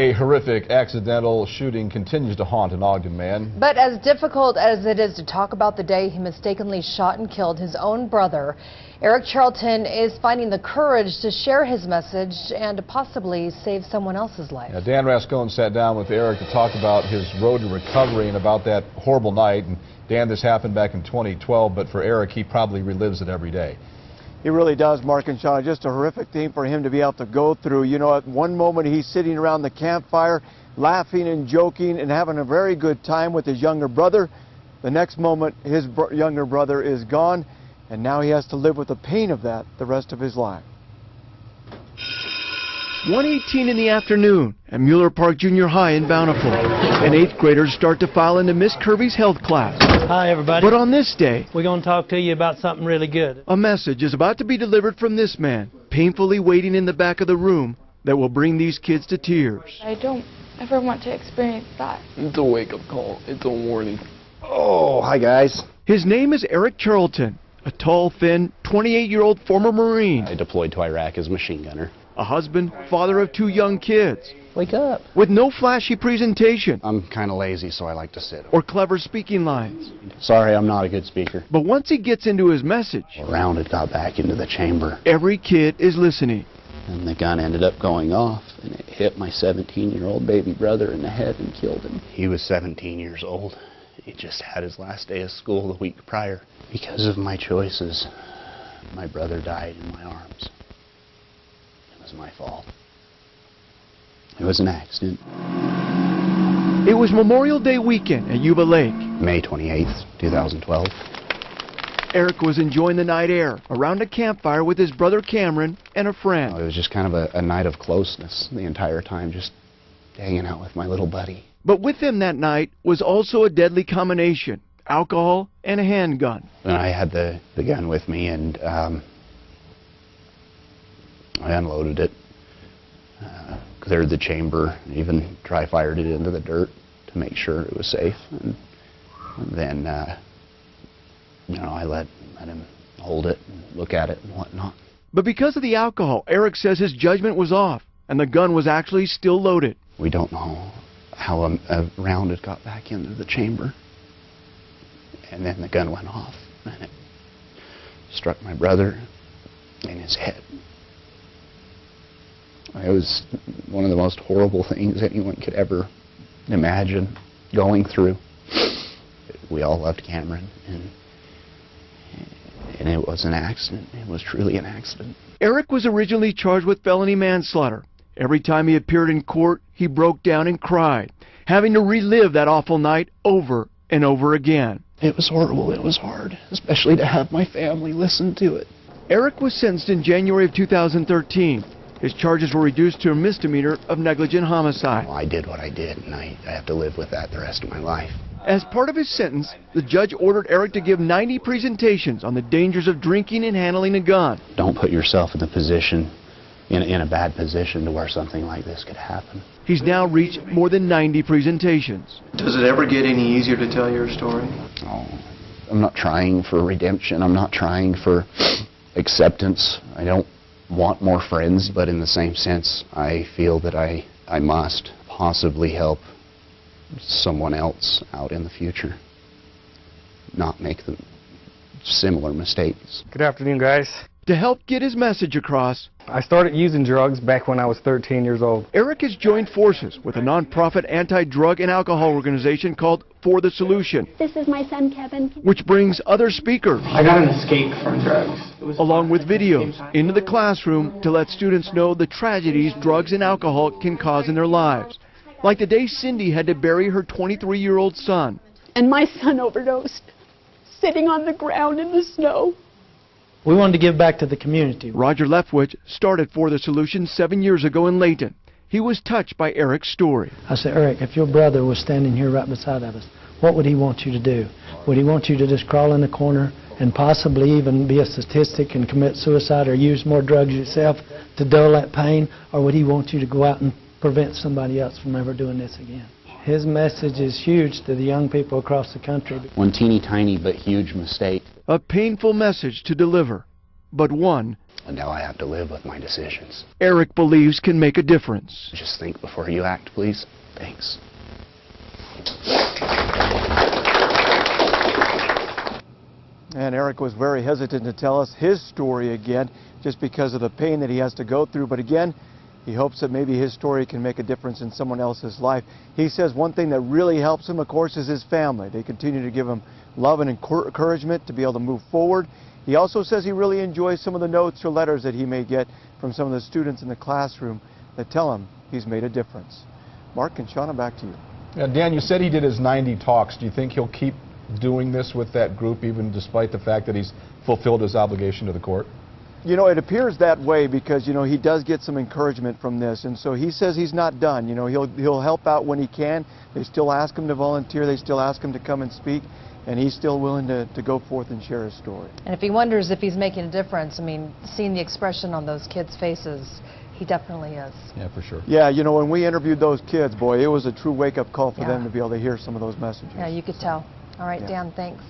A horrific accidental shooting continues to haunt an Ogden man. But as difficult as it is to talk about the day he mistakenly shot and killed his own brother, Eric Charlton is finding the courage to share his message and to possibly save someone else's life. Now, Dan Rascon sat down with Eric to talk about his road to recovery and about that horrible night. And Dan, this happened back in 2012, but for Eric, he probably relives it every day. He really does, Mark and Sean. Just a horrific thing for him to be able to go through. You know, at one moment he's sitting around the campfire, laughing and joking and having a very good time with his younger brother. The next moment, his younger brother is gone, and now he has to live with the pain of that the rest of his life. 1:18 in the afternoon at Mueller Park Junior High in Bountiful. And 8th graders start to file into Miss Kirby's health class. Hi, everybody. But on this day, we're going to talk to you about something really good. A message is about to be delivered from this man, painfully waiting in the back of the room, that will bring these kids to tears. I don't ever want to experience that. It's a wake-up call. It's a warning. Oh, hi, guys. His name is Eric Charlton, a tall, thin, 28-year-old former Marine. I deployed to Iraq as a machine gunner. A husband, father of 2 young kids. Wake up. With no flashy presentation. I'm kind of lazy, so I like to sit. Or clever speaking lines. Sorry, I'm not a good speaker. But once he gets into his message, A round had got back into the chamber. every kid is listening. And the gun ended up going off, and it hit my 17-year-old baby brother in the head and killed him. He was 17 years old. He just had his last day of school the week prior. Because of my choices, my brother died in my arms. It was my fault. It was an accident. It was Memorial Day weekend at Yuba Lake. May 28th, 2012. Eric was enjoying the night air around a campfire with his brother Cameron and a friend. It was just kind of a night of closeness the entire time, just hanging out with my little buddy. But with him that night was also a deadly combination, alcohol and a handgun. And I had the gun with me, and I unloaded it, cleared the chamber, even dry-fired it into the dirt to make sure it was safe. And then, I let him hold it and look at it and whatnot. But because of the alcohol, Eric says his judgment was off, and the gun was actually still loaded. We don't know how a round had got back into the chamber. And then the gun went off, and it struck my brother in his head. It was one of the most horrible things anyone could ever imagine going through. We all loved Cameron, and it was an accident. It was truly an accident. Eric was originally charged with felony manslaughter. Every time he appeared in court, he broke down and cried, having to relive that awful night over and over again. It was horrible. It was hard, especially to have my family listen to it. Eric was sentenced in January of 2013. His charges were reduced to a misdemeanor of negligent homicide. Well, I did what I did, and I have to live with that the rest of my life. As part of his sentence, the judge ordered Eric to give 90 presentations on the dangers of drinking and handling a gun. Don't put yourself in the position, in a bad position to where something like this could happen. He's now reached more than 90 presentations. Does it ever get any easier to tell your story? Oh, I'm not trying for redemption. I'm not trying for acceptance. I don't want more friends, but in the same sense, I feel that I must possibly help someone else out in the future, not make the similar mistakes. Good afternoon, guys. To help get his message across, I started using drugs back when I was 13 years old. Eric has joined forces with a nonprofit anti-drug and alcohol organization called For the Solution. This is my son, Kevin. Which brings other speakers, I got an escape from drugs. along with videos, into the classroom to let students know the tragedies drugs and alcohol can cause in their lives. Like the day Cindy had to bury her 23-year-old son. And my son overdosed, sitting on the ground in the snow. We wanted to give back to the community. Roger Leftwich started For the Solution 7 years ago in Layton. He was touched by Eric's story. I said, Eric, if your brother was standing here right beside of us, what would he want you to do? Would he want you to just crawl in the corner and possibly even be a statistic and commit suicide or use more drugs yourself to dull that pain? Or would he want you to go out and prevent somebody else from ever doing this again? His message is huge to the young people across the country. One teeny tiny but huge mistake. A painful message to deliver, but one And now I have to live with my decisions. Eric believes can make a difference. Just think before you act, please. Thanks. And Eric was very hesitant to tell us his story again, just because of the pain that he has to go through. But again, he hopes that maybe his story can make a difference in someone else's life. He says one thing that really helps him, of course, is his family. They continue to give him love and encouragement to be able to move forward. He also says he really enjoys some of the notes or letters that he may get from some of the students in the classroom that tell him he's made a difference. Mark and Shauna, back to you. Yeah, Dan, you said he did his 90 talks. Do you think he'll keep doing this with that group, even despite the fact that he's fulfilled his obligation to the court? You know, it appears that way because, you know, he does get some encouragement from this, and so he says he's not done. You know, he'll help out when he can. They still ask him to volunteer. They still ask him to come and speak, and he's still willing to go forth and share his story. And if he wonders if he's making a difference, I mean, seeing the expression on those kids' faces, he definitely is. Yeah, for sure. Yeah, you know, when we interviewed those kids, boy, it was a true wake-up call for Yeah. them to be able to hear some of those messages. Yeah, you could tell. All right, Yeah. Dan, thanks.